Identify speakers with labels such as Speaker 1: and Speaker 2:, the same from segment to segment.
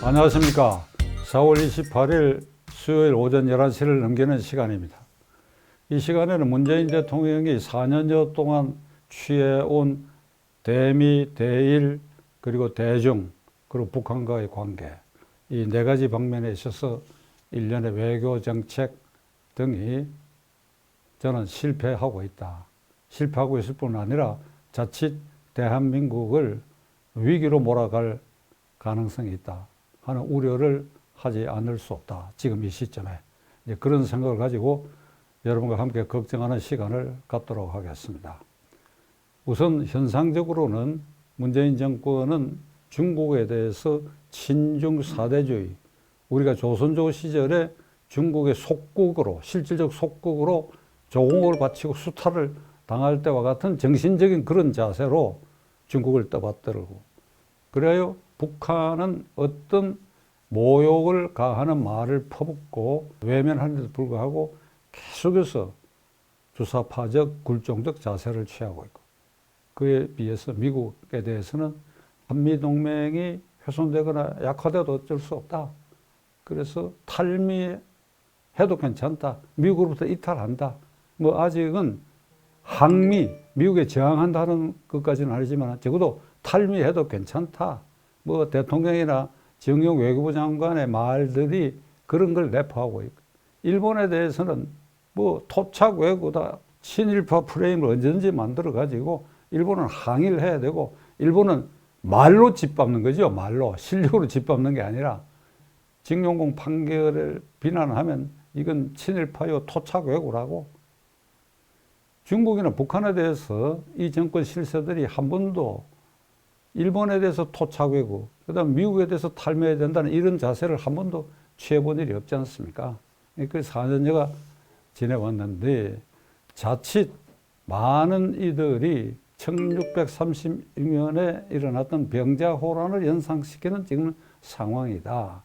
Speaker 1: 안녕하십니까. 4월 28일 수요일 오전 11시를 넘기는 시간입니다. 이 시간에는 문재인 대통령이 4년여 동안 취해온 대미, 대일, 그리고 대중, 그리고 북한과의 관계, 이 네 가지 방면에 있어서 일련의 외교 정책 등이 저는 실패하고 있다. 실패하고 있을 뿐 아니라 자칫 대한민국을 위기로 몰아갈 가능성이 있다 하는 우려를 하지 않을 수 없다. 지금 이 시점에. 이제 그런 생각을 가지고 여러분과 함께 걱정하는 시간을 갖도록 하겠습니다. 우선 현상적으로는 문재인 정권은 중국에 대해서 친중 사대주의, 우리가 조선조 시절에 중국의 속국으로, 실질적 속국으로 조공을 바치고 수탈을 당할 때와 같은 정신적인 그런 자세로 중국을 떠받들고, 그래요 북한은 어떤 모욕을 가하는 말을 퍼붓고 외면하는데도 불구하고 계속해서 주사파적, 굴종적 자세를 취하고 있고, 그에 비해서 미국에 대해서는 한미동맹이 훼손되거나 약화돼도 어쩔 수 없다. 그래서 탈미해도 괜찮다. 미국으로부터 이탈한다. 뭐 아직은 항미, 미국에 저항한다는 것까지는 아니지만 적어도 탈미해도 괜찮다. 뭐 대통령이나 정용 외교부 장관의 말들이 그런 걸 내포하고 있고, 일본에 대해서는 뭐 토착 외교다, 친일파 프레임을 언제든지 만들어 가지고 일본은 항의를 해야 되고, 일본은 말로 짓밟는 거죠. 말로. 실력으로 짓밟는 게 아니라 징용공 판결을 비난하면 이건 친일파요 토착 외교라고. 중국이나 북한에 대해서 이 정권 실세들이 한 번도 일본에 대해서 토착 외교, 그다음 미국에 대해서 탈매해야 된다는 이런 자세를 한 번도 취해본 일이 없지 않습니까? 그 4년여가 지내왔는데 자칫 많은 이들이 1636년에 일어났던 병자호란을 연상시키는 지금 상황이다.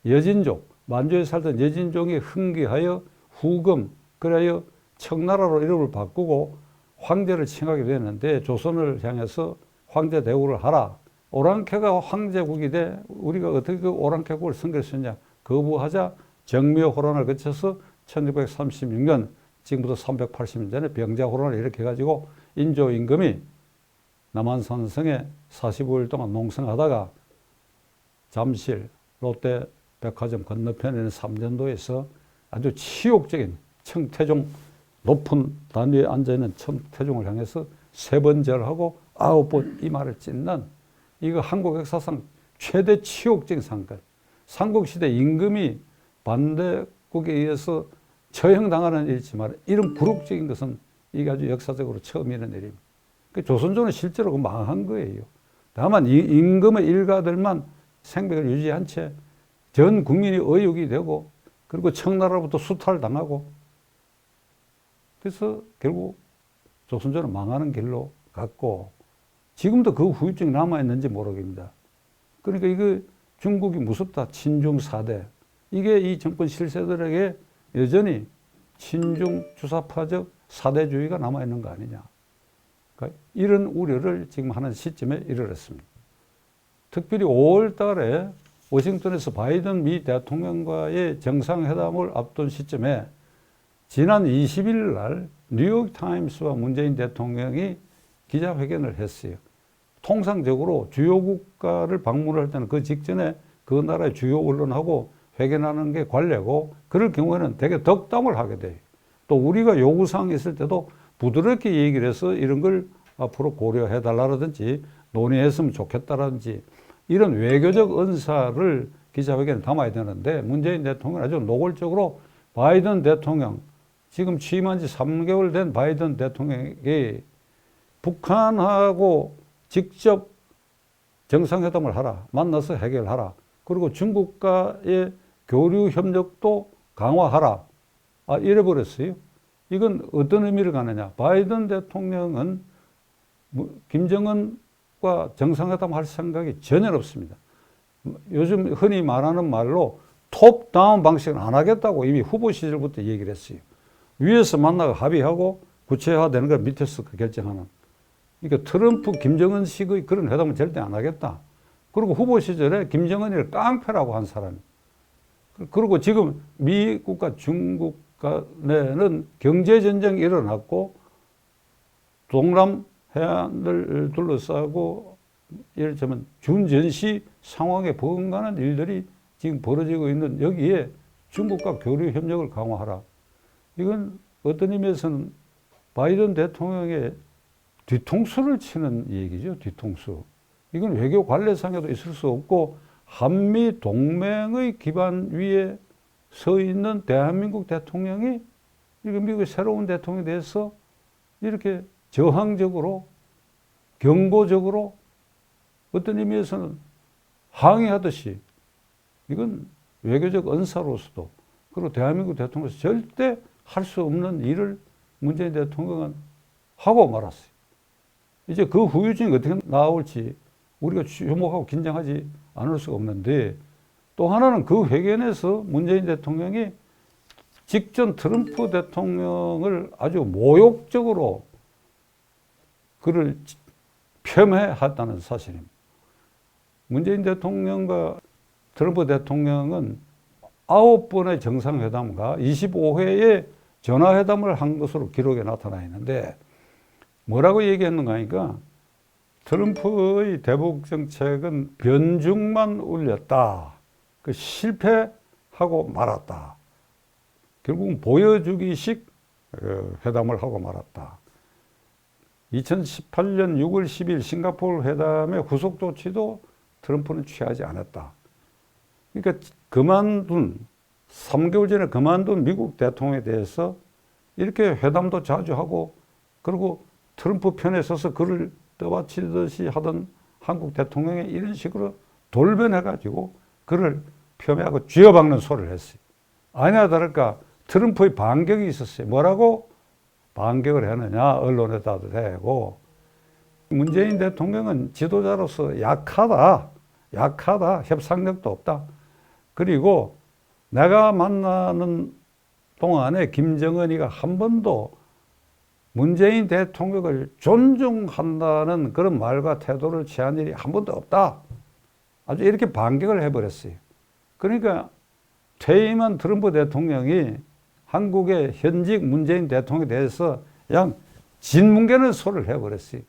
Speaker 1: 여진족, 만주에 살던 여진족이 흥기하여 후금, 그래야 청나라로 이름을 바꾸고 황제를 칭하게 되었는데, 조선을 향해서 황제 대우를 하라. 오랑캐가 황제국이 돼 우리가 어떻게 그 오랑캐국을 섬길 수 있냐. 거부하자 정묘호란을 거쳐서 1636년, 지금부터 380년 전에 병자호란을 일으켜가지고 인조 임금이 남한산성에 45일 동안 농성하다가 잠실 롯데 백화점 건너편에 있는 삼전도에서 아주 치욕적인 청태종, 높은 단위에 앉아있는 청태종을 향해서 3번 절하고 9번 이마를 찢는, 이거 한국 역사상 최대 치욕적인 사건. 삼국시대 임금이 반대국에 의해서 처형당하는 일이지만 이런 굴욕적인 것은 이게 아주 역사적으로 처음 있는 일입니다. 조선조는 실제로 망한 거예요. 다만 이 임금의 일가들만 생맥을 유지한 채 전 국민이 의욕이 되고, 그리고 청나라부터 수탈당하고, 그래서 결국 조선조는 망하는 길로 갔고, 지금도 그 후유증이 남아있는지 모르겠습니다. 그러니까 이거 중국이 무섭다. 친중 사대. 이게 이 정권 실세들에게 여전히 친중 주사파적 사대주의가 남아있는 거 아니냐. 그러니까 이런 우려를 지금 하는 시점에 이르렀습니다. 특별히 5월 달에 워싱턴에서 바이든 미 대통령과의 정상회담을 앞둔 시점에 지난 20일 날 뉴욕타임스와 문재인 대통령이 기자회견을 했어요. 통상적으로 주요 국가를 방문할 때는 그 직전에 그 나라의 주요 언론하고 회견하는 게 관례고, 그럴 경우에는 되게 덕담을 하게 돼요. 또 우리가 요구사항이 있을 때도 부드럽게 얘기를 해서 이런 걸 앞으로 고려해 달라든지 논의했으면 좋겠다라든지 이런 외교적 언사를 기자회견에 담아야 되는데, 문재인 대통령은 아주 노골적으로 바이든 대통령, 지금 취임한 지 3개월 된 바이든 대통령에게 북한하고 직접 정상회담을 하라. 만나서 해결하라. 그리고 중국과의 교류 협력도 강화하라. 이래버렸어요. 이건 어떤 의미를 가느냐. 바이든 대통령은 김정은과 정상회담 할 생각이 전혀 없습니다. 요즘 흔히 말하는 말로 톱다운 방식은 안 하겠다고 이미 후보 시절부터 얘기를 했어요. 위에서 만나고 합의하고 구체화되는 걸 밑에서 결정하는. 그러니까 트럼프, 김정은식의 그런 회담은 절대 안 하겠다. 그리고 후보 시절에 김정은이를 깡패라고 한 사람이. 그리고 지금 미국과 중국 간에는 경제전쟁이 일어났고 동남 해안을 둘러싸고 이를테면 준전시 상황에 버금가는 일들이 지금 벌어지고 있는 여기에 중국과 교류 협력을 강화하라. 이건 어떤 의미에서는 바이든 대통령의 뒤통수를 치는 얘기죠. 뒤통수. 이건 외교 관례상에도 있을 수 없고 한미 동맹의 기반 위에 서 있는 대한민국 대통령이 이렇게 미국의 새로운 대통령에 대해서 이렇게 저항적으로 경고적으로 어떤 의미에서는 항의하듯이 이건 외교적 언사로서도 그리고 대한민국 대통령으로서 절대 할 수 없는 일을 문재인 대통령은 하고 말았어요. 이제 그 후유증이 어떻게 나올지 우리가 주목하고 긴장하지 않을 수가 없는데 또 하나는 그 회견에서 문재인 대통령이 직전 트럼프 대통령을 아주 모욕적으로 그를 폄훼했다는 사실입니다. 문재인 대통령과 트럼프 대통령은 9번의 정상회담과 25회의 전화회담을 한 것으로 기록에 나타나 있는데 뭐라고 얘기했는가 하니까 트럼프의 대북 정책은 변죽만 울렸다. 그 실패하고 말았다. 결국은 보여주기식 회담을 하고 말았다. 2018년 6월 10일 싱가포르 회담의 후속 조치도 트럼프는 취하지 않았다. 그러니까 3개월 전에 그만둔 미국 대통령에 대해서 이렇게 회담도 자주 하고 그리고 트럼프 편에 서서 그를 떠받치듯이 하던 한국 대통령이 이런 식으로 돌변해가지고 그를 폄훼하고 쥐어박는 소리를 했어요. 아니나 다를까 트럼프의 반격이 있었어요. 뭐라고 반격을 했느냐. 언론에다도 대고 문재인 대통령은 지도자로서 약하다. 협상력도 없다. 그리고 내가 만나는 동안에 김정은이가 한 번도 문재인 대통령을 존중한다는 그런 말과 태도를 취한 일이 한 번도 없다. 아주 이렇게 반격을 해버렸어요. 그러니까 퇴임한 트럼프 대통령이 한국의 현직 문재인 대통령에 대해서 그냥 진뭉개는 소리를 해버렸어요.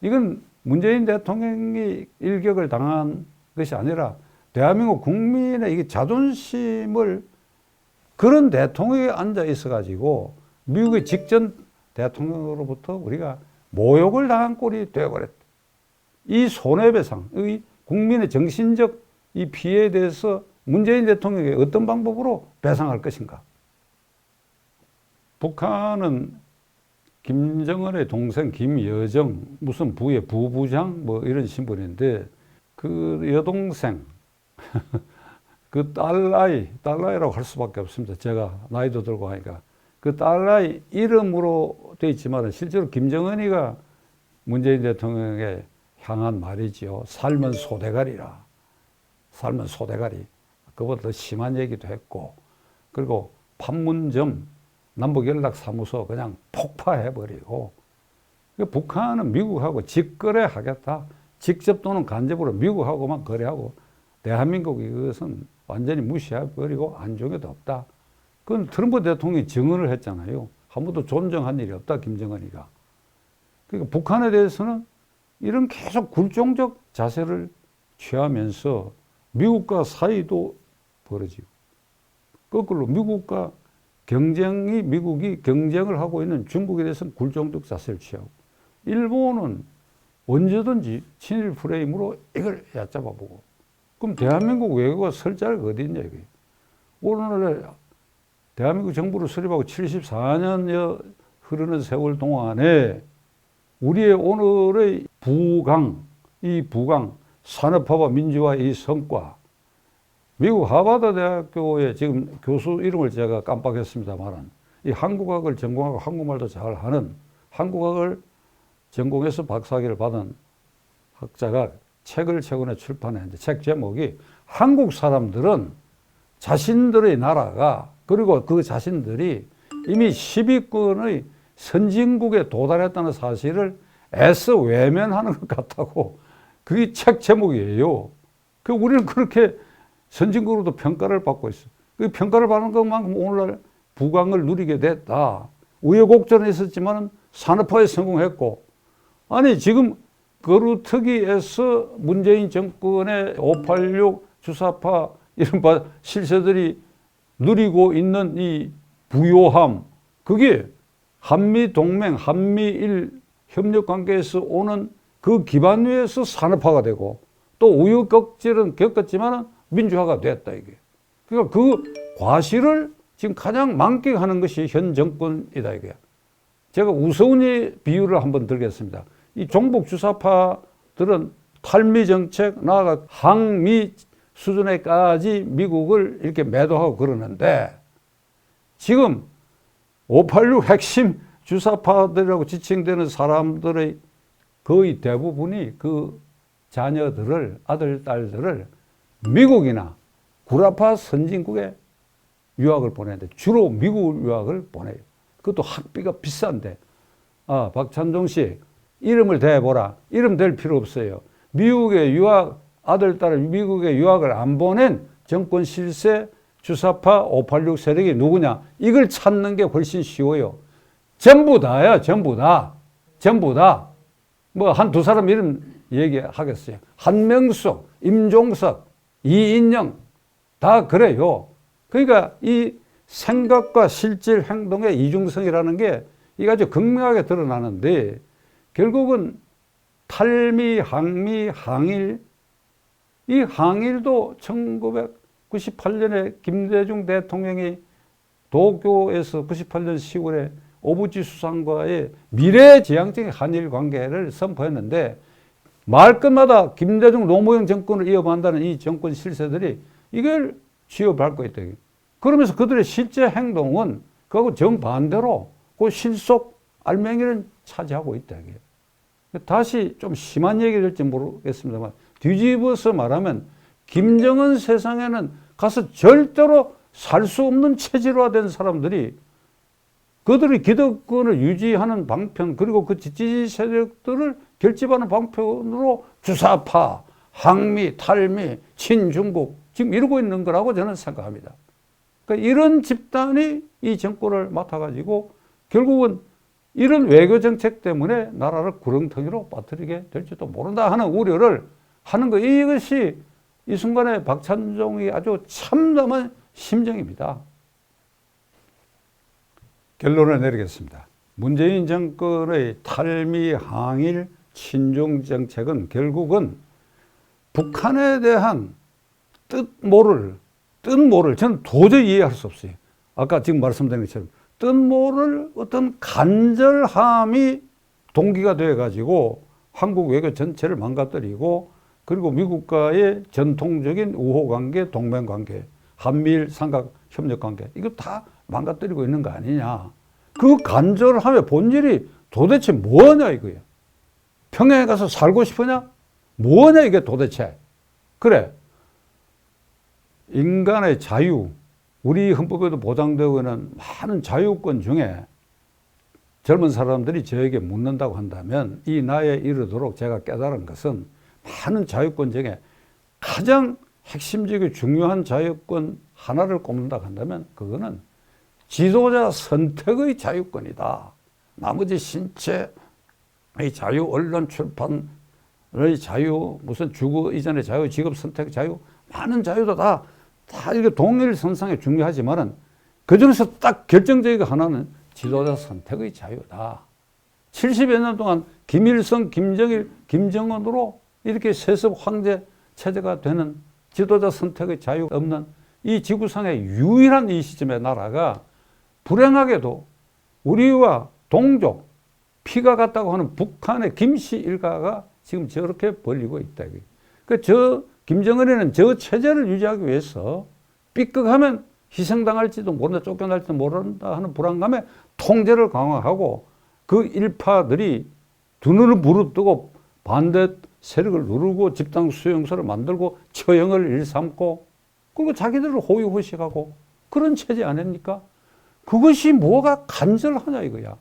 Speaker 1: 이건 문재인 대통령이 일격을 당한 것이 아니라 대한민국 국민의 이게 자존심을 그런 대통령이 앉아 있어가지고 미국의 직전 대통령으로부터 우리가 모욕을 당한 꼴이 되어버렸다. 이 손해배상, 이 국민의 정신적 이 피해에 대해서 문재인 대통령이 어떤 방법으로 배상할 것인가? 북한은 김정은의 동생 김여정 무슨 부의 부부장 뭐 이런 신분인데 그 여동생 그 딸아이라고 할 수밖에 없습니다. 제가 나이도 들고 하니까 그 딸아이 이름으로 되어 있지만 실제로 김정은이가 문재인 대통령에게 향한 말이지요. 삶은 소대가리라. 삶은 소대가리. 그보다 더 심한 얘기도 했고 그리고 판문점 남북연락사무소 그냥 폭파해버리고 북한은 미국하고 직거래하겠다. 직접 또는 간접으로 미국하고만 거래하고 대한민국 이것은 완전히 무시해버리고 안중에도 없다. 그건 트럼프 대통령이 증언을 했잖아요. 한 번도 존중한 일이 없다. 김정은이가. 그러니까 북한에 대해서는 이런 계속 굴종적 자세를 취하면서 미국과 사이도 벌어지고 거꾸로 미국이 경쟁을 하고 있는 중국에 대해서는 굴종적 자세를 취하고 일본은 언제든지 친일 프레임으로 이걸 얕잡아보고 그럼 대한민국 외교가 설 자리가 어디 있냐 이게. 오늘날에 대한민국 정부를 수립하고 74년여 흐르는 세월 동안에 우리의 오늘의 이 부강 산업화와 민주화의 이 성과 미국 하버드 대학교의 지금 교수 이름을 제가 깜빡했습니다만 이 한국학을 전공하고 한국말도 잘하는 한국학을 전공해서 박사학위를 받은 학자가 책을 최근에 출판했는데 책 제목이 한국 사람들은 자신들의 나라가 그리고 그 자신들이 이미 10위권의 선진국에 도달했다는 사실을 애써 외면하는 것 같다고 그게 책 제목이에요. 그 우리는 그렇게 선진국으로도 평가를 받고 있어요. 그 평가를 받는 것만큼 오늘날 부강을 누리게 됐다. 우여곡절은 있었지만 산업화에 성공했고, 아니 지금 거루터기에서 문재인 정권의 586 주사파 이른바 실세들이 누리고 있는 이 부요함, 그게 한미동맹, 한미일 협력관계에서 오는 그 기반 위에서 산업화가 되고, 또 우여곡절은 겪었지만 민주화가 됐다 이게. 그러니까 그 과실을 지금 가장 만끽하는 것이 현 정권이다 이게. 제가 우스운이 비유를 한번 들겠습니다. 이 종북 주사파들은 탈미 정책, 나아가 항미 수준에까지 미국을 이렇게 매도하고 그러는데, 지금 586 핵심 주사파들이라고 지칭되는 사람들의 거의 대부분이 그 자녀들을, 아들, 딸들을 미국이나 구라파 선진국에 유학을 보내는데, 주로 미국 유학을 보내요. 그것도 학비가 비싼데, 박찬종 씨, 이름을 대보라. 이름 댈 필요 없어요. 미국에 유학, 아들, 딸을 미국에 유학을 안 보낸 정권 실세 주사파 586 세력이 누구냐? 이걸 찾는 게 훨씬 쉬워요. 전부 다야, 전부 다. 전부 다. 뭐, 한두 사람 이름 얘기하겠어요. 한명숙, 임종석, 이인영, 다 그래요. 그러니까 이 생각과 실질 행동의 이중성이라는 게 이게 아주 극명하게 드러나는데, 결국은 탈미, 항미, 항일, 이 항일도 1998년에 김대중 대통령이 도쿄에서 98년 10월에 오부지 수상과의 미래지향적인 한일 관계를 선포했는데, 말끝마다 김대중 노무현 정권을 이어받는다는 이 정권 실세들이 이걸 쥐어밟고 있다. 그러면서 그들의 실제 행동은 그하고 정반대로 그 실속 알맹이를 차지하고 있다. 다시 좀 심한 얘기가 될지 모르겠습니다만, 뒤집어서 말하면 김정은 세상에는 가서 절대로 살 수 없는 체질화된 사람들이 그들의 기득권을 유지하는 방편, 그리고 그 지지 세력들을 결집하는 방편으로 주사파, 항미, 탈미, 친중국 지금 이러고 있는 거라고 저는 생각합니다. 그러니까 이런 집단이 이 정권을 맡아가지고 결국은 이런 외교 정책 때문에 나라를 구렁텅이로 빠뜨리게 될지도 모른다 하는 우려를 하는 거, 이것이 이 순간에 박찬종이 아주 참담한 심정입니다. 결론을 내리겠습니다. 문재인 정권의 탈미, 항일, 친중 정책은 결국은 북한에 대한 뜻모를 저는 도저히 이해할 수 없어요. 아까 지금 말씀드린 것처럼 뜻모를 어떤 간절함이 동기가 되어가지고 한국 외교 전체를 망가뜨리고, 그리고 미국과의 전통적인 우호관계, 동맹관계, 한미일 삼각 협력관계, 이거 다 망가뜨리고 있는 거 아니냐. 그 간절함의 본질이 도대체 뭐냐 이거예요. 평양에 가서 살고 싶으냐? 뭐냐 이게 도대체. 그래, 인간의 자유, 우리 헌법에도 보장되고 있는 많은 자유권 중에 젊은 사람들이 저에게 묻는다고 한다면, 이 나이에 이르도록 제가 깨달은 것은, 많은 자유권 중에 가장 핵심적이고 중요한 자유권 하나를 꼽는다고 한다면 그거는 지도자 선택의 자유권이다. 나머지 신체의 자유, 언론 출판의 자유, 무슨 주거 이전의 자유, 직업 선택 자유, 많은 자유도 다 이렇게 동일선상에 중요하지만은 그 중에서 딱 결정적인 하나는 지도자 선택의 자유다. 70여 년 동안 김일성, 김정일, 김정은으로 이렇게 세습 황제 체제가 되는 지도자 선택의 자유 없는 이 지구상의 유일한 이 시점의 나라가 불행하게도 우리와 동족, 피가 같다고 하는 북한의 김씨 일가가 지금 저렇게 벌리고 있다. 그러니까 김정은이는 저 체제를 유지하기 위해서 삐끗하면 희생당할지도 모른다, 쫓겨날지도 모른다 하는 불안감에 통제를 강화하고, 그 일파들이 두 눈을 부릅뜨고 반대 세력을 누르고 집단 수용소를 만들고 처형을 일삼고, 그리고 자기들을 호위호식하고 그런 체제 아닙니까? 그것이 뭐가 간절하냐 이거야.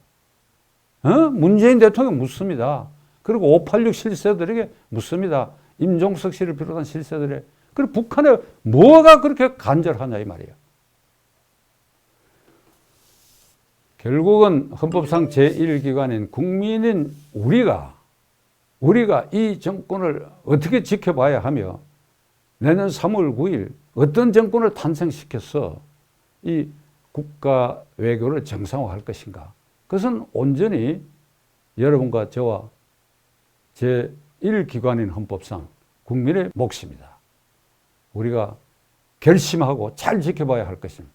Speaker 1: 문재인 대통령 묻습니다. 그리고 586 실세들에게 묻습니다. 임종석 씨를 비롯한 실세들에. 그리고 북한에 뭐가 그렇게 간절하냐 이 말이에요. 결국은 헌법상 제1기관인 국민인 우리가 이 정권을 어떻게 지켜봐야 하며 내년 3월 9일 어떤 정권을 탄생시켜서 이 국가 외교를 정상화할 것인가. 그것은 온전히 여러분과 저와 제1기관인 헌법상 국민의 몫입니다. 우리가 결심하고 잘 지켜봐야 할 것입니다.